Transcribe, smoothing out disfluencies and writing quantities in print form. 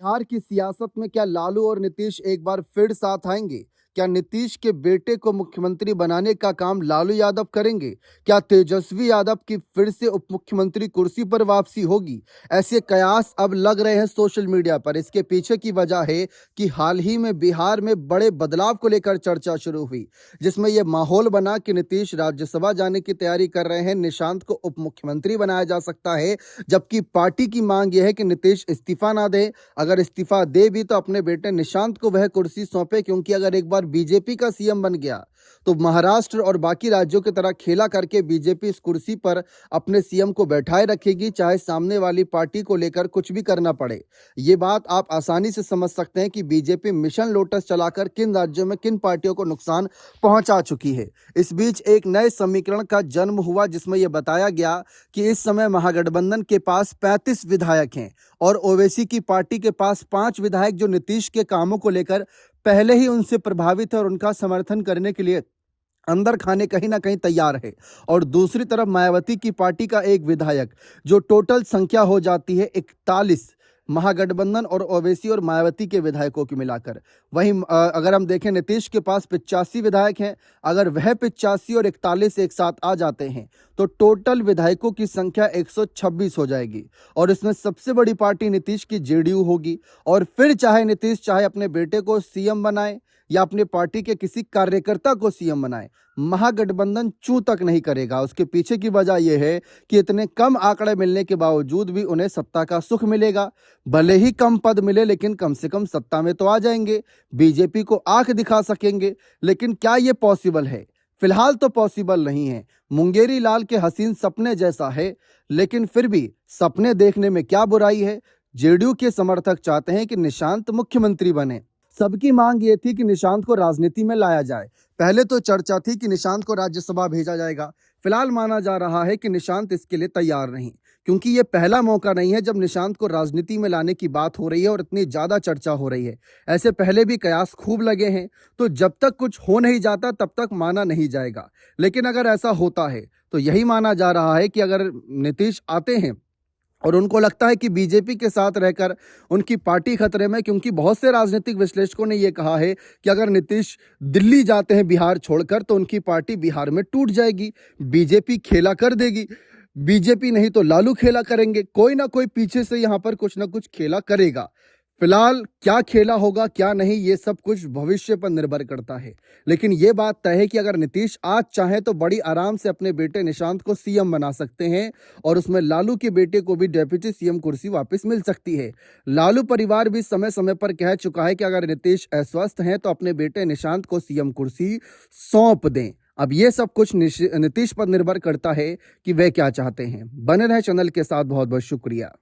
बिहार की सियासत में क्या लालू और नीतीश एक बार फिर साथ आएंगे? क्या नीतीश के बेटे को मुख्यमंत्री बनाने का काम लालू यादव करेंगे? क्या तेजस्वी यादव की फिर से उप मुख्यमंत्री कुर्सी पर वापसी होगी? ऐसे कयास अब लग रहे हैं सोशल मीडिया पर। इसके पीछे की वजह है कि हाल ही में बिहार में बड़े बदलाव को लेकर चर्चा शुरू हुई, जिसमें यह माहौल बना कि नीतीश राज्यसभा जाने की तैयारी कर रहे हैं, निशांत को उप मुख्यमंत्री बनाया जा सकता है, जबकि पार्टी की मांग यह है कि नीतीश इस्तीफा ना दे। अगर इस्तीफा दे भी तो अपने बेटे निशांत को वह कुर्सी सौंपे, क्योंकि अगर एक बार बीजेपी का सीएम बन गया तो महाराष्ट्र और बाकी राज्यों की तरह खेला करके बीजेपी इस कुर्सी पर अपने सीएम को बैठाए रखेगी, चाहे सामने वाली पार्टी को लेकर कुछ भी करना पड़े। ये बात आप आसानी से समझ सकते हैं कि बीजेपी मिशन लोटस चलाकर किन राज्यों में किन पार्टियों को नुकसान पहुंचा चुकी है। इस बीच एक नए समीकरण का जन्म हुआ, जिसमें यह बताया गया कि इस समय महागठबंधन के पास 35 विधायक हैं और ओवैसी की पार्टी के पास 5 विधायक, जो नीतीश के कामों को लेकर पहले ही उनसे प्रभावित है और उनका समर्थन करने के लिए अंदर खाने कहीं ना कहीं तैयार है। और दूसरी तरफ मायावती की पार्टी का एक विधायक, जो टोटल संख्या हो जाती है 41 महागठबंधन और ओवैसी और मायावती के विधायकों की मिलाकर। वहीं अगर हम देखें, नीतीश के पास 85 विधायक हैं। अगर वह 85 और 41 एक साथ आ जाते हैं तो टोटल विधायकों की संख्या 126 हो जाएगी। और इसमें सबसे बड़ी पार्टी नीतीश की जेडीयू होगी। और फिर चाहे नीतीश चाहे अपने बेटे को सीएम बनाए या अपने पार्टी के किसी कार्यकर्ता को सीएम बनाए, महागठबंधन चूं तक नहीं करेगा। उसके पीछे की वजह यह है कि इतने कम आंकड़े मिलने के बावजूद भी उन्हें सत्ता का सुख मिलेगा। भले ही कम पद मिले, लेकिन कम से कम सत्ता में तो आ जाएंगे, बीजेपी को आंख दिखा सकेंगे। लेकिन क्या यह पॉसिबल है? फिलहाल तो पॉसिबल नहीं है। मुंगेरी लाल के हसीन सपने जैसा है, लेकिन फिर भी सपने देखने में क्या बुराई है। जेडीयू के समर्थक चाहते हैं कि निशांत मुख्यमंत्री बने। सबकी मांग ये थी कि निशांत को राजनीति में लाया जाए। पहले तो चर्चा थी कि निशांत को राज्यसभा भेजा जाएगा। फिलहाल माना जा रहा है कि निशांत इसके लिए तैयार नहीं, क्योंकि ये पहला मौका नहीं है जब निशांत को राजनीति में लाने की बात हो रही है और इतनी ज्यादा चर्चा हो रही है। ऐसे पहले भी कयास खूब लगे हैं, तो जब तक कुछ हो नहीं जाता तब तक माना नहीं जाएगा। लेकिन अगर ऐसा होता है तो यही माना जा रहा है कि अगर नीतीश आते हैं और उनको लगता है कि बीजेपी के साथ रहकर उनकी पार्टी खतरे में, क्योंकि बहुत से राजनीतिक विश्लेषकों ने यह कहा है कि अगर नीतीश दिल्ली जाते हैं बिहार छोड़कर तो उनकी पार्टी बिहार में टूट जाएगी, बीजेपी खेला कर देगी। बीजेपी नहीं तो लालू खेला करेंगे, कोई ना कोई पीछे से यहां पर कुछ ना कुछ खेला करेगा। फिलहाल क्या खेला होगा क्या नहीं, ये सब कुछ भविष्य पर निर्भर करता है। लेकिन ये बात तय है कि अगर नीतीश आज चाहे तो बड़ी आराम से अपने बेटे निशांत को सीएम बना सकते हैं और उसमें लालू के बेटे को भी डेप्यूटी सीएम कुर्सी वापस मिल सकती है। लालू परिवार भी समय समय पर कह चुका है कि अगर नीतीश अस्वस्थ हैं तो अपने बेटे निशांत को सीएम कुर्सी सौंप दें। अब ये सब कुछ नीतीश पर निर्भर करता है कि वे क्या चाहते हैं। बने रहे चैनल के साथ। बहुत बहुत शुक्रिया।